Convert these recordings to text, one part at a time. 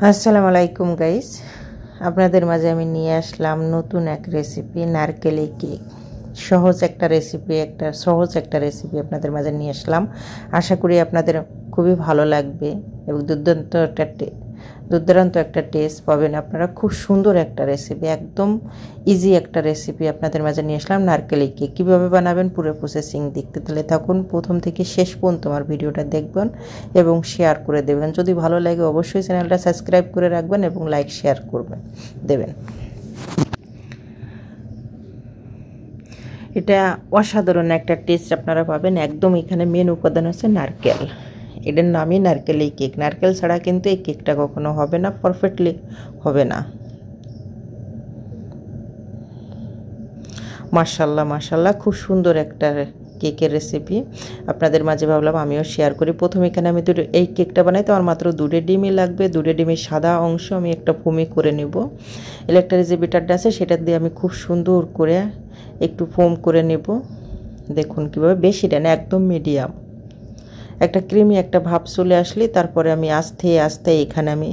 আসসালামু আলাইকুম গাইস, আপনাদের মাঝে আমি নিয়ে আসলাম নতুন এক রেসিপি নারকেলি কেক। সহজ একটা রেসিপি আপনাদের মাঝে নিয়ে আসলাম। আশা করি আপনাদের খুবই ভালো লাগবে এবং দুর্দান্ত একটা টেস্ট পাবেন আপনারা। খুব সুন্দর একটা রেসিপি, একদম ইজি একটা রেসিপি আপনাদের মাঝে নিয়ে আসলাম। নারকেলি কেক কীভাবে বানাবেন পুরো প্রসেসিং দেখতে তাহলে থাকুন, প্রথম থেকে শেষ পর্যন্ত আমার ভিডিওটা দেখবেন এবং শেয়ার করে দেবেন। যদি ভালো লাগে অবশ্যই চ্যানেলটা সাবস্ক্রাইব করে রাখবেন এবং লাইক শেয়ার দেবেন। এটা অসাধারণ একটা টেস্ট আপনারা পাবেন। একদম এখানে মেন উপাদান হচ্ছে নারকেল। এটার নামই নারকেলি কেক। নারকেল ছাড়া কিন্তু এই কেকটা কখনো হবে না, পারফেক্টলি হবে না। মাশাল্লাহ মাশাল্লাহ, খুব সুন্দর একটা কেকের রেসিপি আপনাদের মাঝে ভাবলাম আমিও শেয়ার করি। প্রথমে এখানে আমি এই কেকটা বানাই তো আমার মাত্র 2 ডিমই লাগবে। 2 ডিমের সাদা অংশ আমি একটা ফোমি করে নেব। ইলেকট্রিক যে বিটারটা আছে সেটা দিয়ে আমি খুব সুন্দর করে একটু ফোম করে নেব। দেখুন কীভাবে, বেশিটা না, একদম মিডিয়াম একটা ক্রিমি একটা ভাব চলে আসলে তারপরে আমি আস্তে আস্তে এখানে আমি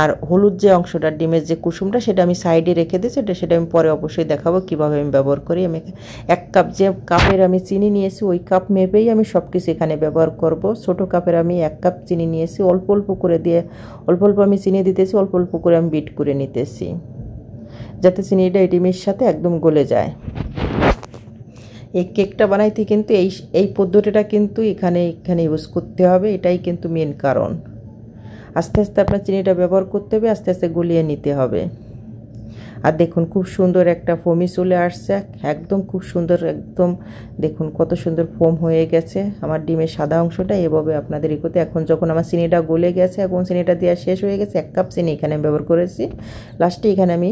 আর হলুদ যে অংশটা ডিমের যে কুসুমটা সেটা আমি সাইডে রেখে দিয়েছি। সেটা আমি পরে অবশ্যই দেখাবো কীভাবে আমি ব্যবহার করি। আমি 1 কাপ যে কাপের আমি চিনি নিয়েছি ওই কাপ মেপেই আমি সব কিছু এখানে ব্যবহার করব। ছোটো কাপের আমি 1 কাপ চিনি নিয়েছি, অল্প অল্প করে দিয়ে অল্প অল্প আমি চিনি দিতেছি, অল্প অল্প করে আমি বিট করে নিতেছি যাতে চিনিটা এই ডিমের সাথে একদম গলে যায়। এই কেকটা বানাইতে কিন্তু এই পদ্ধতিটা কিন্তু এখানে ইউজ করতে হবে, এটাই কিন্তু মেন কারণ। আস্তে আস্তে আপনার চিনিটা ব্যবহার করতে হবে, আস্তে আস্তে গলিয়ে নিতে হবে। আর দেখুন খুব সুন্দর একটা ফোমি চলে আসছে, একদম খুব সুন্দর, একদম দেখুন কত সুন্দর ফোম হয়ে গেছে আমার ডিমের সাদা অংশটা। এভাবে আপনাদের করতে এখন যখন আমার চিনিটা গলে গেছে, এখন চিনিটা দেওয়া শেষ হয়ে গেছে, 1 কাপ চিনি এখানে ব্যবহার করেছি। লাস্টে এখানে আমি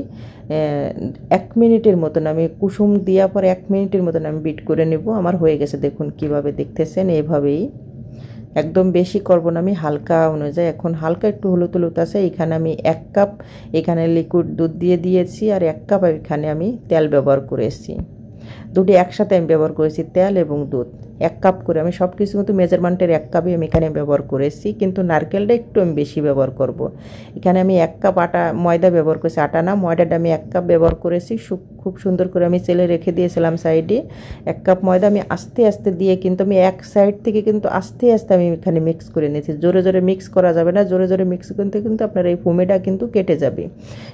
1 মিনিটের মতন আমি কুসুম দেওয়ার পর 1 মিনিটের মতন আমি বিট করে নেব। আমার হয়ে গেছে, দেখুন কিভাবে দেখতেছেন। এভাবেই একদম বেশি করব না আমি, হালকা অনুযায়ী। এখন হালকা একটু হলুদ হলুদ আছে। এখানে আমি 1 কাপ এখানে লিকুইড দুধ দিয়ে দিয়েছি আর 1 কাপ এখানে আমি তেল ব্যবহার করেছি। দুটি একসাথে আমি ব্যবহার করেছি, তেল এবং দুধ 1 কাপ করে। আমি সব কিছু কিন্তু মেজারমেন্টের 1 কাপই আমি এখানে ব্যবহার করেছি, কিন্তু নারকেলটা একটু আমি বেশি ব্যবহার করব। এখানে আমি 1 কাপ ময়দা ব্যবহার করেছি, আটা না, ময়দাটা আমি 1 কাপ ব্যবহার করেছি। খুব সুন্দর করে আমি চেলে রেখে দিয়েছিলাম সাইডে। 1 কাপ ময়দা আমি আস্তে আস্তে দিয়ে কিন্তু আমি এক সাইড থেকে কিন্তু আস্তে আস্তে আমি এখানে মিক্স করে নিয়েছি। জোরে জোরে মিক্স করা যাবে না, জোরে জোরে মিক্স করতে কিন্তু আপনার এই ফোমিটা কিন্তু কেটে যাবে।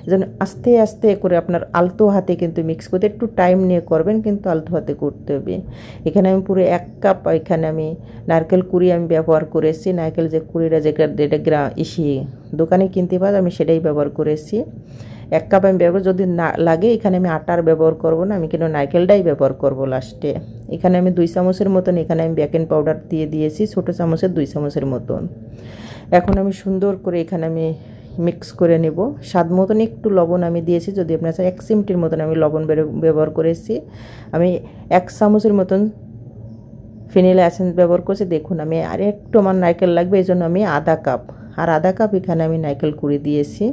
এজন্য আস্তে আস্তে করে আপনার আলতো হাতে কিন্তু মিক্স করতে, একটু টাইম নিয়ে করবেন কিন্তু আলতো হাতে করতে হবে। এখানে আমি পুরো 1 কাপ এখানে আমি নারকেল কুড়ি আমি ব্যবহার করেছি। নারকেল যে কুড়িটা যেটা দোকানে কিনতে পাওয়া আমি সেটাই ব্যবহার করেছি। 1 কাপ আমি ব্যবহার, যদি না লাগে এখানে আমি আটার ব্যবহার করব না, আমি কিন্তু নারকেলটাই ব্যবহার করব লাস্টে। এখানে আমি 2 চামচের মতন এখানে আমি বেকিং পাউডার দিয়ে দিয়েছি, ছোটো চামচের 2 চামচের মতন। এখন আমি সুন্দর করে এখানে আমি মিক্স করে নেব। স্বাদ মতন একটু লবণ আমি দিয়েছি, যদি আপনার 1 চিমটির মতন আমি লবণ ব্যবহার করেছি। আমি 1 চামচের মতন ভ্যানিলা এসেন্স ব্যবহার করছি। দেখুন আমি আর একটু আমার নারকেল লাগবে, এই জন্য আমি আধা কাপ এখানে আমি নারকেল কুড়ি দিয়েছি।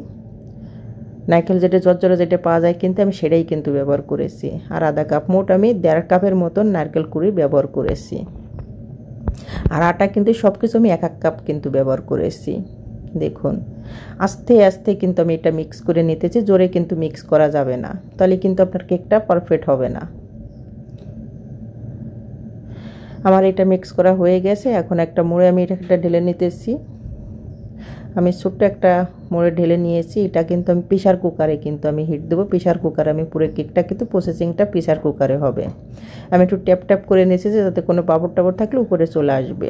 নারকেল যেটা জর্জরা যেটা পাওয়া যায় কিন্তু আমি সেটাই কিন্তু ব্যবহার করেছি। আর আধা কাপ, মোট আমি 1.5 কাপের মতন নারকেল কুড়ি ব্যবহার করেছি। আর আটা কিন্তু সব কিছু আমি 1 কাপ কিন্তু ব্যবহার করেছি। দেখুন আস্তে আস্তে কিন্তু আমি এটা মিক্স করে নিতেছি, জোরে কিন্তু মিক্স করা যাবে না, তাহলে কিন্তু আপনার কেকটা পারফেক্ট হবে না। আমার এটা মিক্স করা হয়ে গেছে। এখন একটা মোড়ে আমি এটা ঢেলে নিতেছি। আমি ছোট্ট একটা মোড়ে ঢেলে নিয়েছি। এটা কিন্তু আমি প্রেসার কুকারে কিন্তু আমি হিট দেবো। প্রেসার কুকারে আমি পুরো কেকটা কিন্তু প্রসেসিংটা প্রেসার কুকারে হবে। আমি একটু ট্যাপ ট্যাপ করে নিয়েছি যাতে কোনো পাপড় টাপড় থাকলে উপরে চলে আসবে।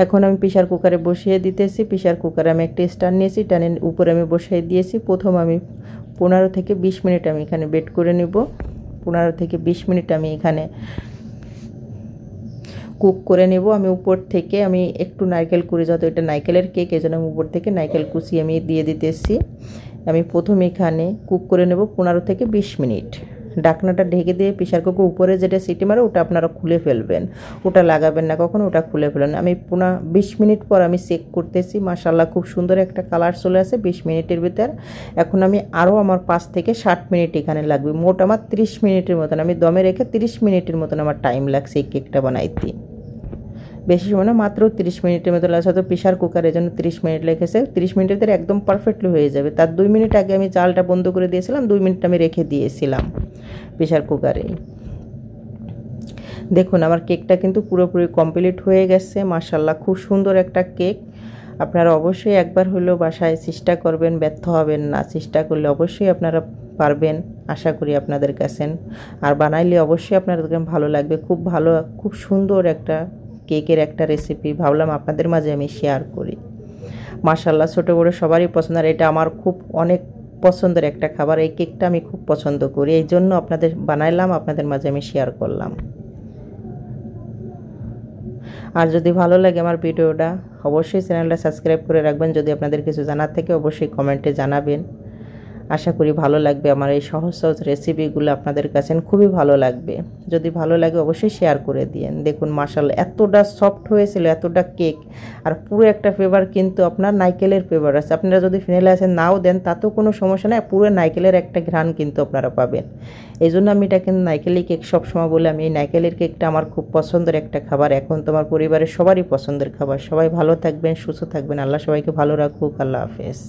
এখন আমি প্রেসার কুকারে বসিয়ে দিতেছি। প্রেসার কুকারে আমি একটা স্ট্যান্ড নিয়েছি, স্ট্যান্ডের উপরে আমি বসিয়ে দিয়েছি। প্রথম আমি 15 থেকে 20 মিনিট আমি এখানে বেক করে নেব। 15 থেকে 20 মিনিট আমি এখানে কুক করে নেব। আমি উপর থেকে আমি একটু নারকেল কুড়ি, যত এটা নারকেলের কেক এজন্য আমি উপর থেকে নারকেল কুচি আমি দিয়ে দিতেছি। আমি প্রথম এখানে কুক করে নেব 15 থেকে 20 মিনিট। ঢাকনাটা ঢেকে দিয়ে প্রেসার কুকার উপরে যেটা সিটি মারে ওটা আপনারা খুলে ফেলবেন, ওটা লাগাবেন না কখনো, ওটা খুলে ফেলবেন। আমি 20 মিনিট পর আমি চেক করতেছি, মাশাআল্লাহ খুব সুন্দর একটা কালার চলে আসে 20 মিনিটের ভিতর। এখন আমি আরও আমার 5 থেকে 60 মিনিট এখানে লাগবে, মোট আমার 30 মিনিটের মতন আমি দমে রেখে 30 মিনিটের মতন আমার টাইম লাগছে এই কেকটা বানাইতে। বেশি সময় না, মাত্র 30 মিনিটের মতো লাগছে। হয়তো প্রেশার কুকারের জন্য 30 মিনিট লেগেছে। 30 মিনিটের ভিতরে একদম পারফেক্টলি হয়ে যাবে। তার 2 মিনিট আগে আমি জালটা বন্ধ করে দিয়েছিলাম, 2 মিনিট আমি রেখে দিয়েছিলাম প্রেশার কুকারেই। দেখুন আমার কেকটা কিন্তু পুরোপুরি কমপ্লিট হয়ে গেছে। মাশাআল্লাহ, খুব সুন্দর একটা কেক। আপনারা অবশ্যই একবার হলেও বাসায় চেষ্টা করবেন, ব্যর্থ হবেন না। চেষ্টা করলে অবশ্যই আপনারা পারবেন, আশা করি আপনাদের কাছে। আর বানাইলে অবশ্যই আপনাদের ভালো লাগবে। খুব ভালো, খুব সুন্দর একটা কেকের একটা রেসিপি ভাবলাম আপনাদের মাঝে আমি শেয়ার করি। মাশাআল্লাহ, ছোটো বড়ো সবারই পছন্দ। আর এটা আমার খুব অনেক পছন্দের একটা খাবার। এই কেকটা আমি খুব পছন্দ করি, এই জন্য আপনাদের বানাইলাম, আপনাদের মাঝে আমি শেয়ার করলাম। আর যদি ভালো লাগে আমার ভিডিওটা, অবশ্যই চ্যানেলটা সাবস্ক্রাইব করে রাখবেন। যদি আপনাদের কিছু জানার থাকে অবশ্যই কমেন্টে জানাবেন। আশা করি ভালো লাগবে আমার এই সহজ সহজ রেসিপিগুলো, আপনাদের কাছে খুবই ভালো লাগবে। যদি ভালো লাগে অবশ্যই শেয়ার করে দিয়েন। দেখুন মাশাআল্লাহ, এতটা সফট হয়েছিল, এতটা কেক। আর পুরো একটা ফ্লেভার কিন্তু আপনার নারকেলের ফ্লেভার আছে। আপনারা যদি ভ্যানিলা এসেন্স নাও দেন তাতেও কোনো সমস্যা নেই, পুরো নারকেলের একটা ঘ্রাণ কিন্তু আপনারা পাবেন। এই জন্য আমি এটা কিন্তু নারকেলের কেক সবসময় বলে, আমি এই নারকেলের কেকটা আমার খুব পছন্দের একটা খাবার। এখন তোমার পরিবারের সবারই পছন্দের খাবার। সবাই ভালো থাকবেন, সুস্থ থাকবেন। আল্লাহ সবাইকে ভালো রাখুক। আল্লাহ হাফেজ।